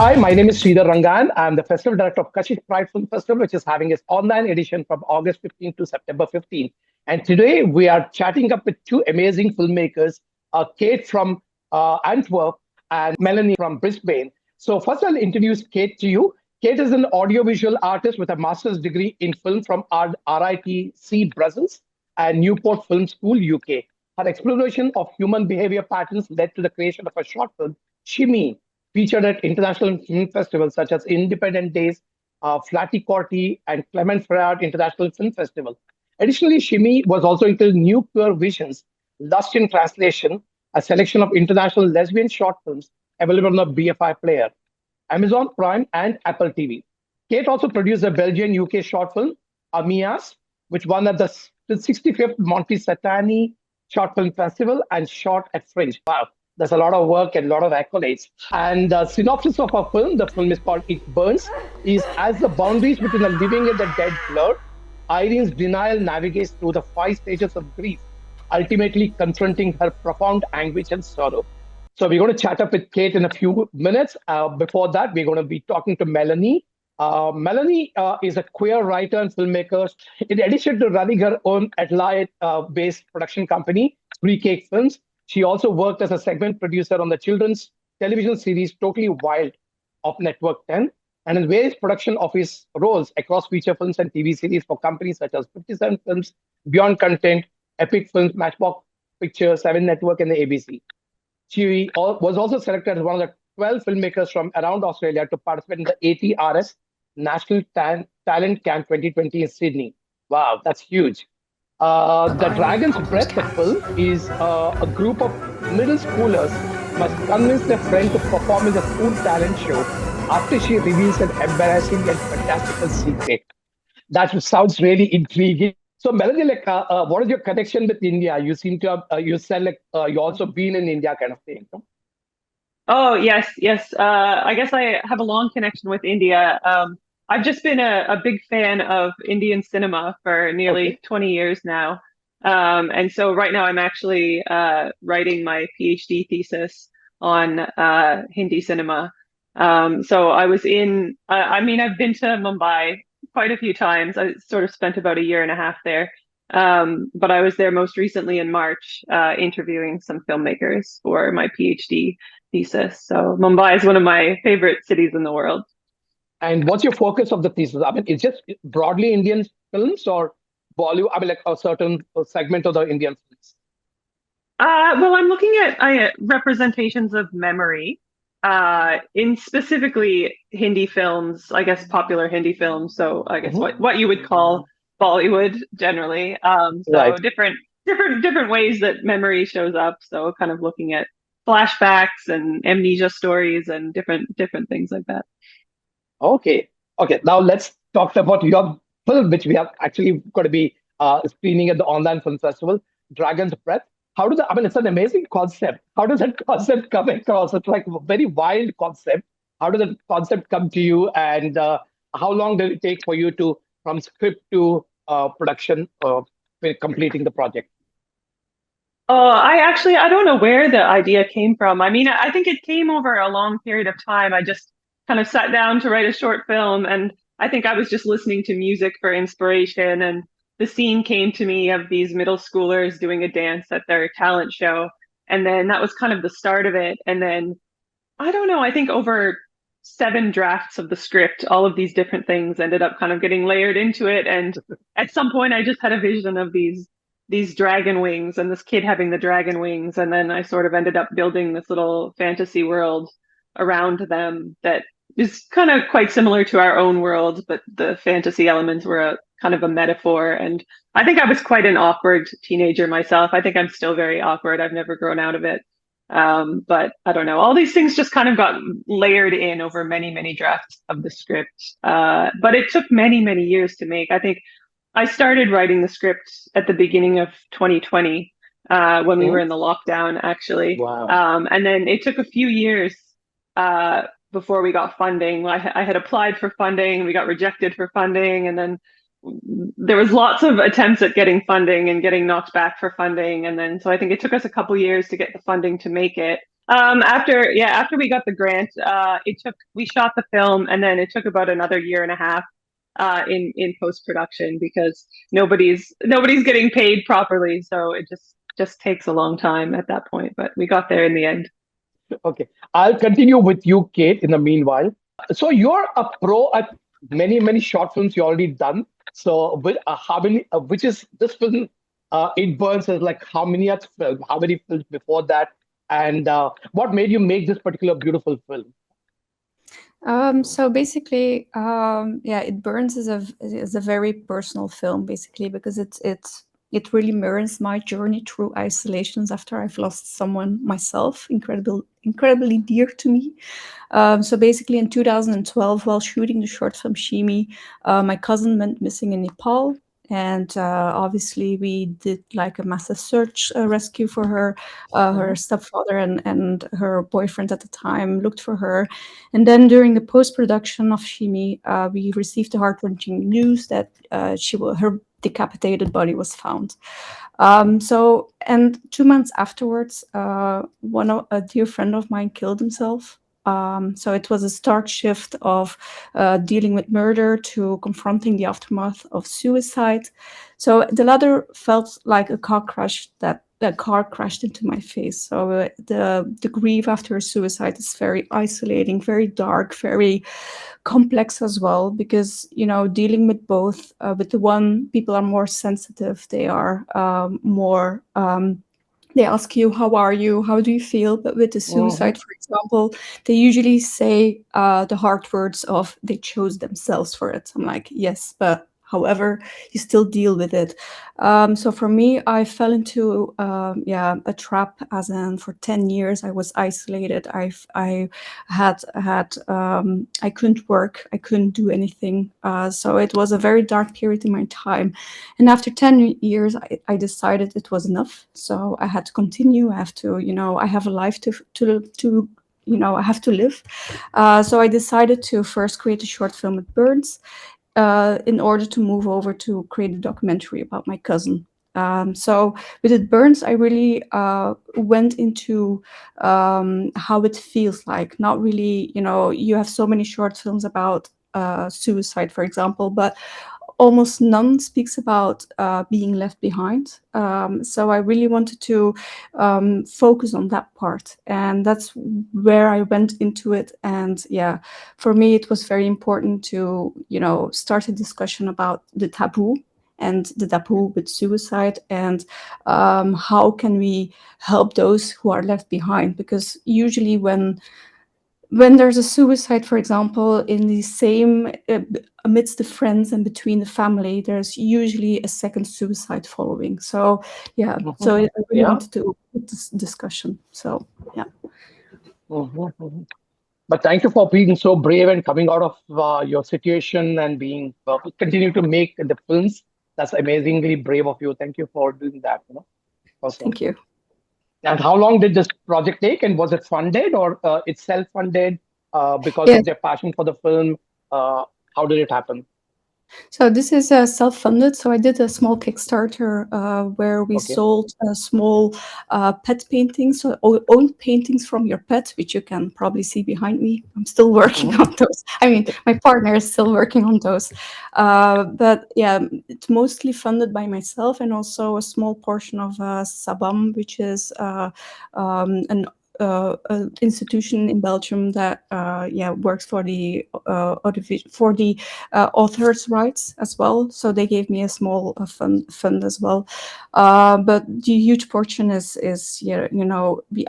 Hi, my name is Sridhar Rangan. I'm the Festival Director of Kashish Pride Film Festival, which is having its online edition from August 15th to September 15th. And today we are chatting up with two amazing filmmakers, Kate from Antwerp and Melanie from Brisbane. So first I'll introduce Kate to you. Kate is an audiovisual artist with a master's degree in film from RITC Brussels and Newport Film School, UK. Her exploration of human behavior patterns led to the creation of a short film, Shimmy, featured at international film festivals such as Independent Days, Flaticorti, and Clement Ferrard International Film Festival. Additionally, Shimmy was also into New Pure Visions, Lust in Translation, a selection of international lesbian short films available on the BFI player, Amazon Prime, and Apple TV. Kate also produced a Belgian UK short film, Amias, which won at the 65th Monty Satani Short Film Festival and shot at Fringe. Wow, there's a lot of work and a lot of accolades. And the synopsis of our film, the film is called It Burns, is as the boundaries between the living and the dead blur, Irene's denial navigates through the 5 stages of grief, ultimately confronting her profound anguish and sorrow. So we're going to chat up with Kate in a few minutes. Before that, we're going to be talking to Melanie. Melanie is a queer writer and filmmaker. In addition to running her own Adelaide-based production company, Free Cake Films, she also worked as a segment producer on the children's television series Totally Wild of Network 10 and in various production office roles across feature films and TV series for companies such as 57 Films, Beyond Content, Epic Films, Matchbox Pictures, 7 Network, and the ABC. She was also selected as one of the 12 filmmakers from around Australia to participate in the ATRS National Talent Camp 2020 in Sydney. Wow, that's huge. The Dragon's Breath, the film, is a group of middle schoolers must convince their friend to perform in the school talent show after she reveals an embarrassing and fantastical secret. That sounds really intriguing. So, Melanie, what is your connection with India? You seem to have, you said you also been in India kind of thing. No? Oh, yes, yes. I guess I have a long connection with India. I've just been a big fan of Indian cinema for nearly Okay. 20 years now. And so right now I'm actually writing my PhD thesis on Hindi cinema. So I mean, I've been to Mumbai quite a few times. I sort of spent about a year and a half there. But I was there most recently in March, interviewing some filmmakers for my PhD thesis. So Mumbai is one of my favorite cities in the world. And what's your focus of the thesis? I mean, it's just broadly Indian films or Bollywood? I mean, like a certain segment of the Indian films. Well, I'm looking at representations of memory, in specifically Hindi films, I guess popular Hindi films. So I guess Mhm. what you would call Bollywood generally. So Right. different ways that memory shows up. So kind of looking at flashbacks and amnesia stories and different things like that. Okay. Okay. Now let's talk about your film, which we have actually going to be screening at the online film festival, Dragon's Breath. How does that, I mean, it's an amazing concept. How does that concept come across? It's like a very wild concept. How does that concept come to you? And how long did it take for you to, from script to production, with completing the project? Oh, I don't know where the idea came from. I mean, I think it came over a long period of time. I just kind of sat down to write a short film, and I think I was just listening to music for inspiration, and the scene came to me of these middle schoolers doing a dance at their talent show, and then that was kind of the start of it. And then I don't know, I think over 7 drafts of the script, all of these different things ended up kind of getting layered into it. And at some point I just had a vision of these dragon wings and this kid having the dragon wings. And then I sort of ended up building this little fantasy world around them that is kind of quite similar to our own world, but the fantasy elements were a kind of a metaphor. And I think I was quite an awkward teenager myself. I think I'm still very awkward. I've never grown out of it. But I don't know. All these things just kind of got layered in over many drafts of the script. But it took many years to make. I think I started writing the script at the beginning of 2020, when we were Mhm. in the lockdown, actually. Wow. And then it took a few years uh, before we got funding. I had applied for funding, we got rejected for funding, and then there was lots of attempts at getting funding and getting knocked back for funding. And then so I think it took us a couple years to get the funding to make it. After we got the grant, we shot the film, and then it took about another year and a half in post production because nobody's getting paid properly, so it just takes a long time at that point. But we got there in the end. Okay, I'll continue with you, Kate, in the meanwhile. So you're a pro at many short films you already done. So how many? Which is this film? It burns is like how many other film? How many films before that? And what made you make this particular beautiful film? So basically, yeah, It Burns is a very personal film, basically, because it really mirrors my journey through isolations after I've lost someone myself, incredibly dear to me. So basically, in 2012, while shooting the short film Shimi, my cousin went missing in Nepal. And obviously, we did like a massive search rescue for her. Her Mhm. stepfather and her boyfriend at the time looked for her. And then during the post production of Shimi, we received the heart wrenching news that her decapitated body was found. And 2 months afterwards, a dear friend of mine killed himself. So it was a stark shift of dealing with murder to confronting the aftermath of suicide. So the latter felt like a car crash that the car crashed into my face. So the grief after a suicide is very isolating, very dark, very complex as well, because dealing with both, with the one, people are more sensitive, they are more they ask you, how are you, how do you feel? But with the Mhm. suicide, for example, they usually say the hard words of they chose themselves for it. I'm like, yes, but however, you still deal with it. So for me, I fell into a trap, as in for 10 years I was isolated. I couldn't work, I couldn't do anything. So it was a very dark period in my time. And after 10 years, I decided it was enough. So I had to continue. I have to, I have a life I have to live. So I decided to first create a short film with birds in order to move over to create a documentary about my cousin. So with It Burns, I really went into how it feels like. Not really, you have so many short films about suicide, for example, but almost none speaks about being left behind. So I really wanted to focus on that part, and that's where I went into it. And yeah, for me, it was very important to start a discussion about the taboo and the taboo with suicide, and how can we help those who are left behind, because usually when there's a suicide, for example, in the same amidst the friends and between the family, there's usually a second suicide following. So yeah, Mhm. so I really Yeah. wanted to put this discussion. So yeah. Mhm. Mhm. But thank you for being so brave and coming out of your situation and being continue to make the films. That's amazingly brave of you. Thank you for doing that. Also. Thank you. And how long did this project take? And was it funded or it's self-funded because Yeah. of their passion for the film? Uh, how did it happen? So this is self-funded. So I did a small Kickstarter where we Okay. sold small pet paintings, so own paintings from your pet, which you can probably see behind me. I'm still working Mhm. on those. I mean, my partner is still working on those. But yeah, it's mostly funded by myself, and also a small portion of Sabam, which is an institution in Belgium that works for the authors' rights as well. So they gave me a small fund as well. But the huge portion is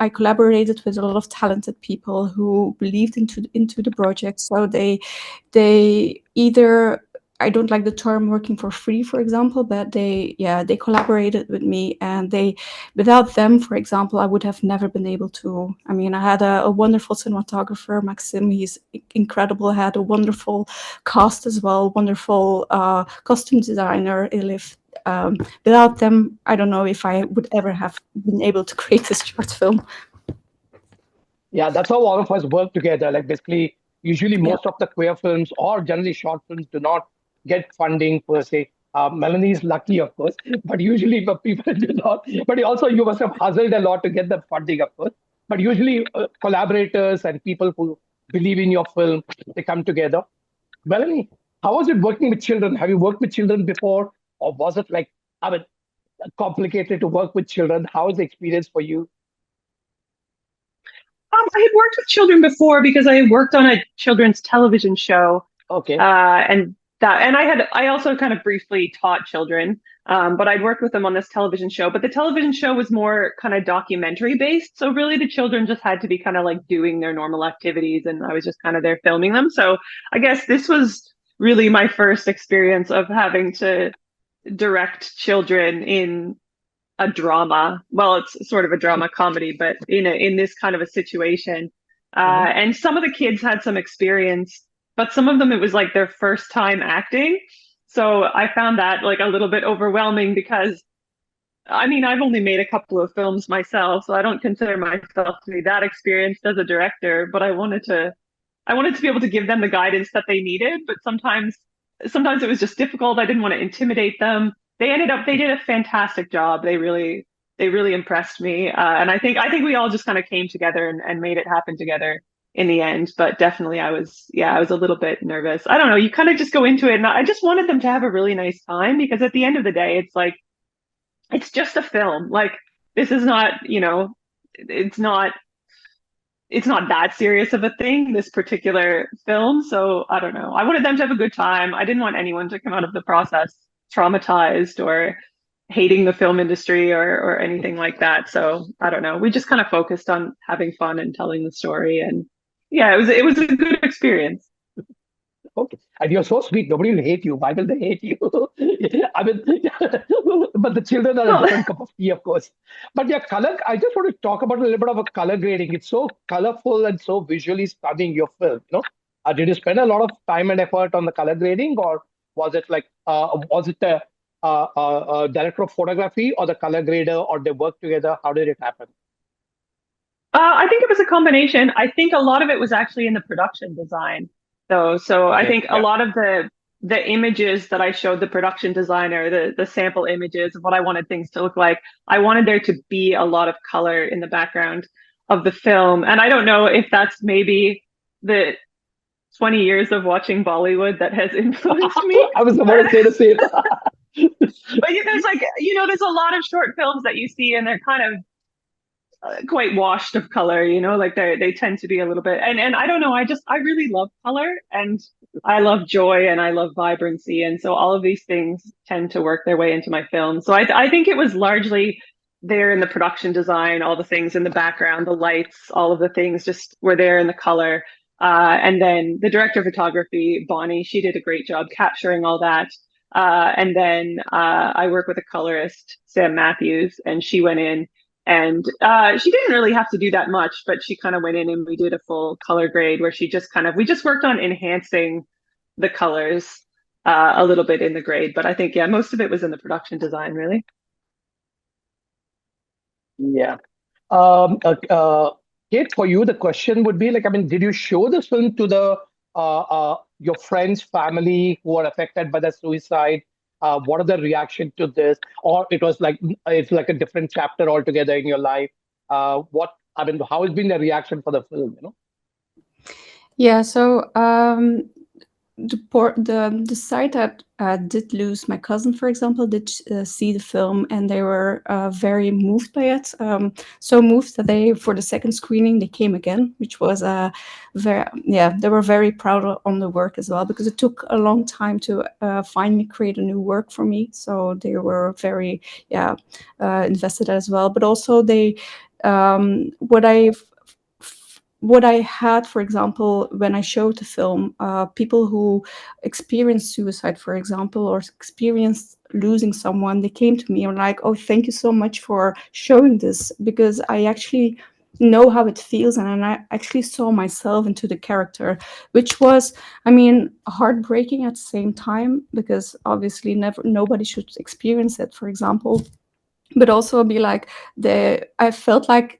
I collaborated with a lot of talented people who believed into the project. So they either, I don't like the term working for free, for example, but they collaborated with me, and without them, for example, I would have never been able to. I mean, I had a wonderful cinematographer, Maxim. He's incredible. I had a wonderful cast as well, wonderful costume designer, Elif. Without them, I don't know if I would ever have been able to create this short film. Yeah, that's how all of us work together. Like basically, usually Yeah, most of the queer films or generally short films do not get funding per se. Melanie is lucky, of course, but usually the people do not. But also, you must have hustled a lot to get the funding, of course. but usually collaborators and people who believe in your film, they come together. Melanie, how was it working with children? Have you worked with children before, or was it like, I mean, complicated to work with children? How was the experience for you? I had worked with children before because I had worked on a children's television show, Okay. and I also kind of briefly taught children, but I'd worked with them on this television show. But the television show was more kind of documentary based, so really the children just had to be kind of like doing their normal activities, and I was just kind of there filming them. So I guess this was really my first experience of having to direct children in a drama. Well, it's sort of a drama comedy, but in this kind of a situation. Mhm. And some of the kids had some experience, but some of them it was like their first time acting. So I found that like a little bit overwhelming because I mean I've only made a couple of films myself, so I don't consider myself to be that experienced as a director, but I wanted to be able to give them the guidance that they needed, but sometimes it was just difficult. I didn't want to intimidate them. They did a fantastic job. They really impressed me. And I think we all just kind of came together and made it happen together in the end. But definitely I was a little bit nervous. I don't know. You kind of just go into it and I just wanted them to have a really nice time because at the end of the day, it's like, it's just a film. Like this is not, it's not it's not that serious of a thing, this particular film. So I don't know. I wanted them to have a good time. I didn't want anyone to come out of the process traumatized or hating the film industry or anything like that. So I don't know. We just kind of focused on having fun and telling the story. And yeah, it was a good experience. Okay. And you're so sweet. Nobody will hate you. Why will they hate you? I mean, but the children are a Well, different cup of tea, of course. But yeah, color, I just want to talk about a little bit of a color grading. It's so colorful and so visually stunning, your film, did you spend a lot of time and effort on the color grading, or was it the director of photography or the color grader, or they work together? How did it happen? I think it was a combination. I think a lot of it was actually in the production design, though. So I Okay. think a Yeah. lot of the images that I showed the production designer, the sample images of what I wanted things to look like, I wanted there to be a lot of color in the background of the film. And I don't know if that's maybe the 20 years of watching Bollywood that has influenced me. I was about But to say the same. there's like, there's a lot of short films that you see and they're kind of quite washed of color, like they tend to be a little bit, and I don't know, I really love color and I love joy and I love vibrancy, and so all of these things tend to work their way into my film. So I think it was largely there in the production design, all the things in the background, the lights, all of the things just were there in the color. And then the director of photography, Bonnie, she did a great job capturing all that. And then I work with a colorist, Sam Matthews, and she went in and she didn't really have to do that much, but she kind of went in and we did a full color grade where we just worked on enhancing the colors a little bit in the grade. But I think, yeah, most of it was in the production design, really. Yeah. Kate, for you, the question would be like, I mean, did you show this film to your friends, family who are affected by the suicide? What are the reaction to this? Or it was like it's like a different chapter altogether in your life? I mean, how has been the reaction for the film? Yeah, so the site that did lose my cousin, for example, did see the film, and they were very moved by it. So moved that for the second screening, they came again, which was they were very proud on the work as well, because it took a long time to finally create a new work for me. So they were very invested as well. But also what I had, for example, when I showed the film, people who experienced suicide, for example, or experienced losing someone, they came to me and were like, "Oh, thank you so much for showing this, because I actually know how it feels, and I actually saw myself into the character," which was, I mean, heartbreaking at the same time, because obviously nobody should experience it, for example, but also be like, I felt like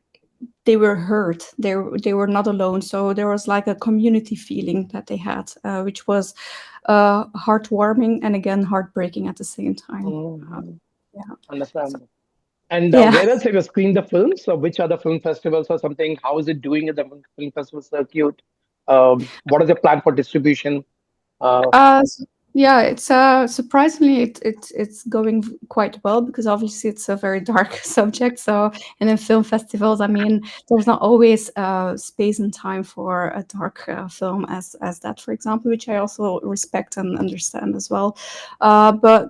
they were heard. They were not alone. So there was like a community feeling that they had, which was heartwarming and again heartbreaking at the same time. Mhm. Yeah. So Understand. And Yeah. where else have you screened the film? So which other film festivals or something? How is it doing at the film festival circuit? What is the plan for distribution? Uh, Yeah, it's surprisingly it's going quite well because obviously it's a very dark subject. So, and in film festivals, I mean, there's not always space and time for a dark film as that, for example, which I also respect and understand as well. But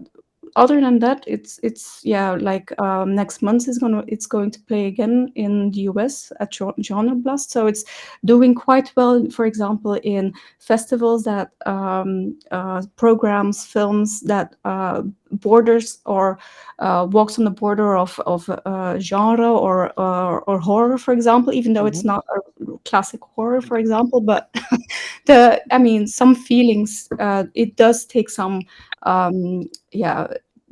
other than that, it's yeah, like next month it's going to play again in the US at Genre Blast. So it's doing quite well, for example, in festivals that programs films that borders or walks on the border of genre or horror, for example, even though it's mhm, not a classic horror, for example. But the I mean, some feelings, it does take some yeah,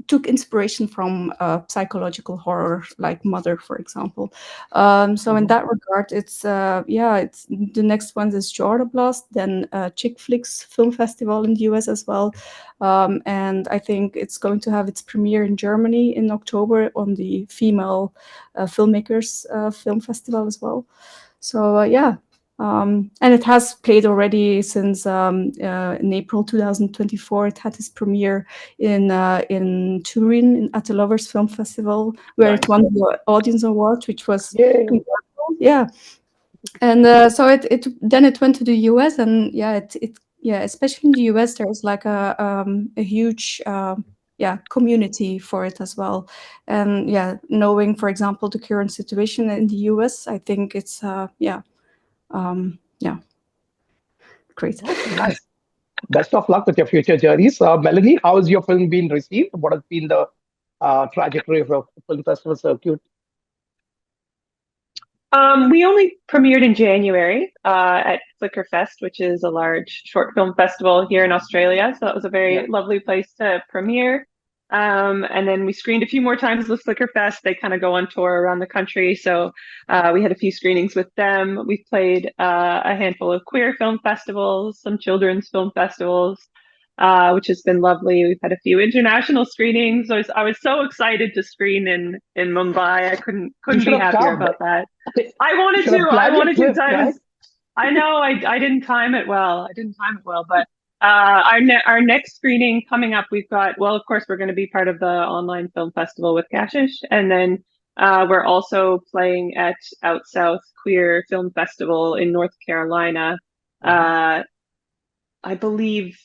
took inspiration from psychological horror like Mother, for example. So in mhm. that regard, it's yeah, it's the next one is Jordan Blast, then Chick Flicks Film Festival in the US as well, and I think it's going to have its premiere in Germany in October on the Female Filmmakers Film Festival as well. So yeah, and it has played already since in April 2024. It had its premiere in Turin at the Lovers Film Festival, where it Nice. won the audience award, which was Yay. incredible. Yeah, and so it then it went to the US, and yeah, it yeah, especially in the US, there's like a huge yeah, community for it as well. And yeah, knowing, for example, the current situation in the US, I think it's yeah, yeah, great. Okay, nice. Best of luck with your future journeys. Melanie, how has your film been received? What has been the trajectory of your film festival circuit? We only premiered in January at Flickerfest, which is a large short film festival here in Australia. So that was a Yeah. very lovely place to premiere. And then we screened a few more times with Flickerfest. They kind of go on tour around the country. So we had a few screenings with them. We've played a handful of queer film festivals, some children's film festivals, which has been lovely. We've had a few international screenings. I was so excited to screen in Mumbai. I couldn't You couldn't should be have happier come. about that. I You wanted should have to. I planned your wanted to. trip, right? I know. I didn't time it well. I didn't time it well. But our next screening coming up, we've got. Well, of course, we're going to be part of the online film festival with Kashish, and then we're also playing at Out South Queer Film Festival in North Carolina. Mhm. Uh, I believe.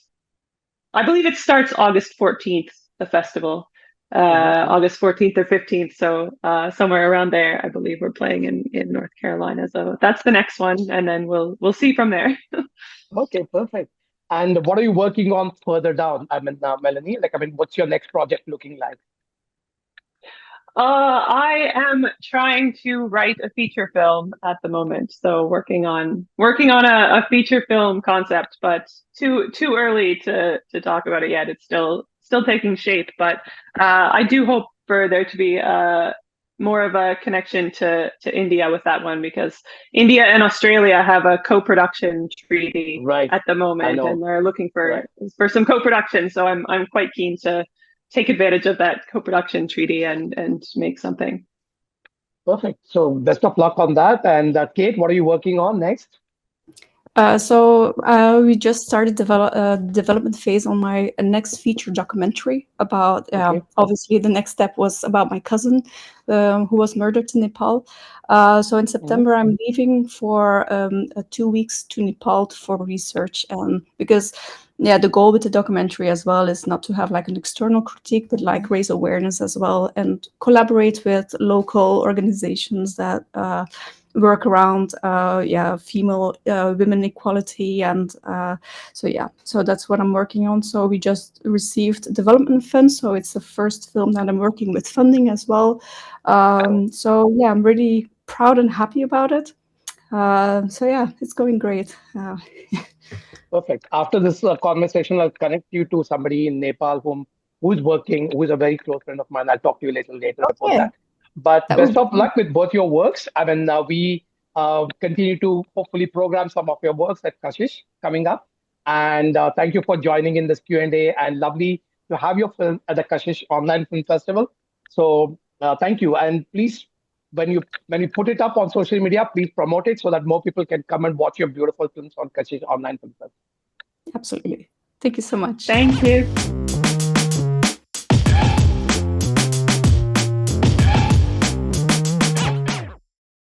I believe it starts August 14th. The festival. Mhm. August 14th or 15th. So somewhere around there, I believe we're playing in North Carolina. So that's the next one, and then we'll see from there. Okay, perfect. And what are you working on further down? I mean, Melanie, like, I mean, what's your next project looking like? I am trying to write a feature film at the moment, so working on a feature film concept, but too early to talk about it yet. It's still taking shape, but I do hope for there to be more of a connection to India with that one because India and Australia have a co-production treaty Right. at the I moment, and know. they're looking Right. for some co-production. So I'm quite keen to take advantage of that co-production treaty and make something. Perfect. So best of luck on that. And Kate, what are you working on next? We just started development phase on my next feature documentary about. Okay. Obviously, the next step was about my cousin, who was murdered in Nepal. So in Mhm. September, I'm leaving for 2 weeks to Nepal for research, because yeah, the goal with the documentary as well is not to have like an external critique, but like raise awareness as well and collaborate with local organizations that. Work around yeah, female women equality, and so yeah, so that's what I'm working on. So we just received development funds, so it's the first film that I'm working with funding as well. Oh, So yeah, I'm really proud and happy about it. So yeah, it's going great. perfect. After this conversation, I'll connect you to somebody in Nepal who's working, who's a very close friend of mine. I'll talk to you a little later about Okay, that. But that would best be of luck with both your works. I mean, we continue to hopefully program some of your works at Kashish coming up. And thank you for joining in this Q&A, and lovely to have your film at the Kashish Online Film Festival. So Thank you. And please, when you put it up on social media, please promote it so that more people can come and watch your beautiful films on Kashish Online Film Festival. Absolutely. Thank you so much. Thank you.